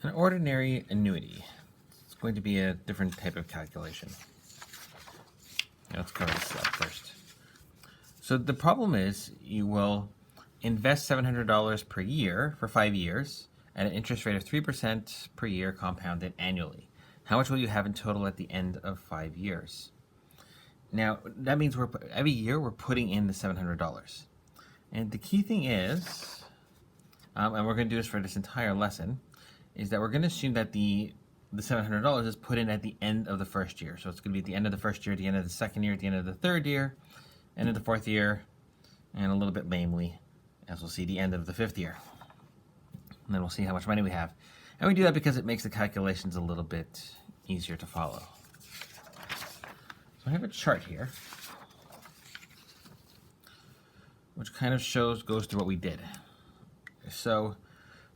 An ordinary annuity. It's going to be a different type of calculation. Let's cover this up first. So the problem is you will invest $700 per year for 5 years at an interest rate of 3% per year compounded annually. How much will you have in total at the end of 5 years? Now, that means every year we're putting in the $700. And the key thing is, and we're going to do this for this entire lesson, is that we're going to assume that the $700 is put in at the end of the first year. So it's going to be at the end of the first year, at the end of the second year, at the end of the third year, end of the fourth year, and a little bit lamely, as we'll see, the end of the fifth year. And then we'll see how much money we have. And we do that because it makes the calculations a little bit easier to follow. So I have a chart here, which kind of goes through what we did. So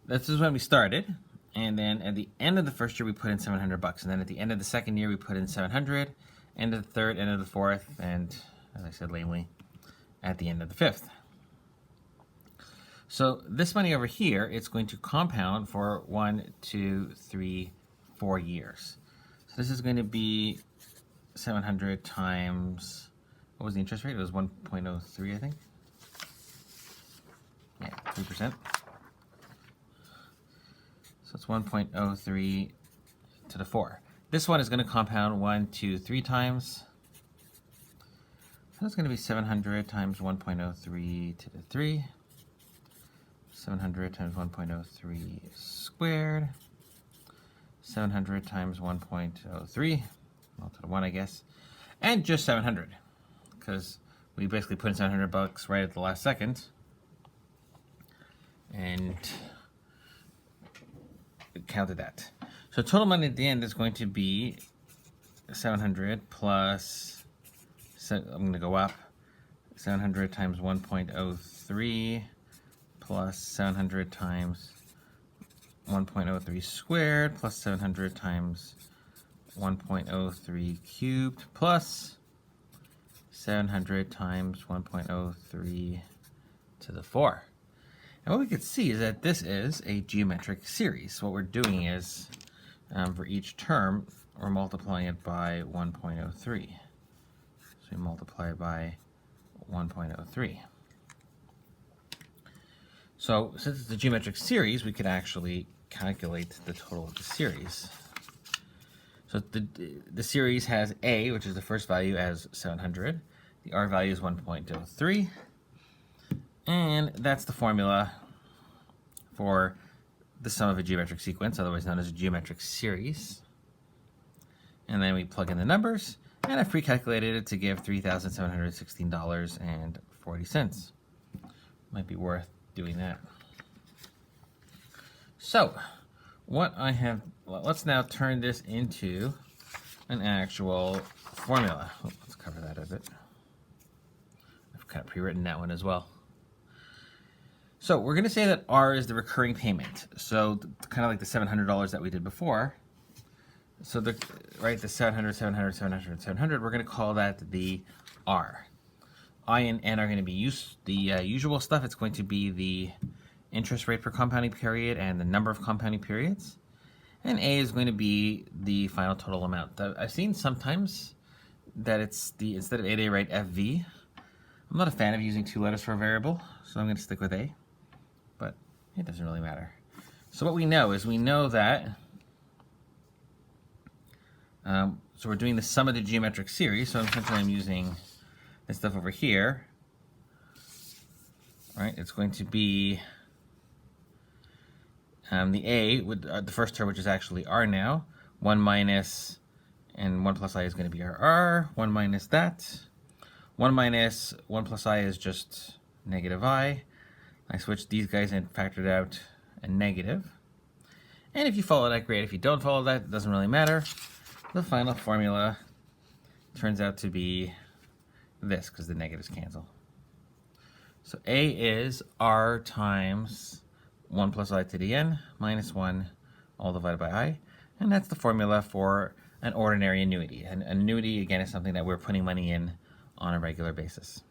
this is when we started. And then at the end of the first year, we put in $700. And then at the end of the second year, we put in $700. End of the third, end of the fourth, and as I said lamely, at the end of the fifth. So this money over here, it's going to compound for 1, 2, 3, 4 years. So this is going to be 700 times, what was the interest rate? It was 1.03, I think. Yeah, 3%. So it's 1.03 to the 4. This one is going to compound 1, 2, 3 times. So that's going to be 700 times 1.03 to the 3. 700 times 1.03 squared. 700 times 1.03, well, to the 1, I guess. And just 700, because we basically put in $700 right at the last second. And counted that. So total money at the end is going to be 700 plus, I'm going to go up, 700 times 1.03 plus 700 times 1.03 squared plus 700 times 1.03 cubed plus 700 times 1.03 to the 4. And what we could see is that this is a geometric series. What we're doing is, for each term, we're multiplying it by 1.03. So we multiply by 1.03. So since it's a geometric series, we could actually calculate the total of the series. So the series has A, which is the first value, as 700. The R value is 1.03. And that's the formula for the sum of a geometric sequence, otherwise known as a geometric series. And then we plug in the numbers, and I've pre-calculated it to give $3,716.40. Might be worth doing that. So, what I have, well, let's now turn this into an actual formula. Oh, let's cover that a bit. I've kind of pre-written that one as well. So we're going to say that R is the recurring payment. So kind of like the $700 that we did before. So the 700, 700, 700, 700, we're going to call that the R. I and N are going to be the usual stuff. It's going to be the interest rate per compounding period and the number of compounding periods. And A is going to be the final total amount. I've seen sometimes that it's instead of A, they write FV. I'm not a fan of using 2 letters for a variable, so I'm going to stick with A. But it doesn't really matter. So what we know is that, so we're doing the sum of the geometric series, so essentially I'm using this stuff over here, right? It's going to be the A, with the first term, which is actually R now, 1 minus, and 1 plus I is going to be our R, 1 minus that. 1 minus 1 plus I is just negative I. I switched these guys and factored out a negative. And if you follow that, great. If you don't follow that, it doesn't really matter. The final formula turns out to be this, because the negatives cancel. So A is R times 1 plus I to the n minus 1 all divided by I. And that's the formula for an ordinary annuity. An annuity, again, is something that we're putting money in on a regular basis.